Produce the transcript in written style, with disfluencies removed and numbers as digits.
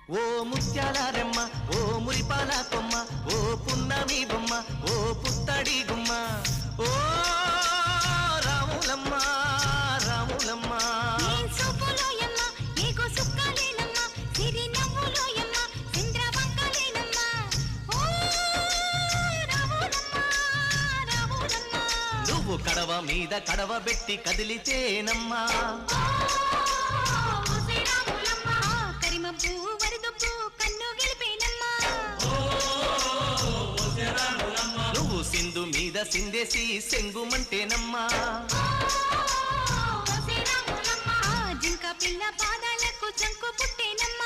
ఓ ముత్యాల రెమ్మ ఓ మురిపాల కొమ్మ ఓ పున్నమి బొమ్మ ఓ పుత్తడి గుమ్మ ఓ రాములమ్మ రాములమ్మ నువ్వు కడవ మీద కడవ పెట్టి కదిలితేనమ్మా నువ్వు సింధు మీద సిందేసి సెంగుమంటేనమ్మా జింక పిల్ల పాదాలకు జంకు పుట్టేనమ్మా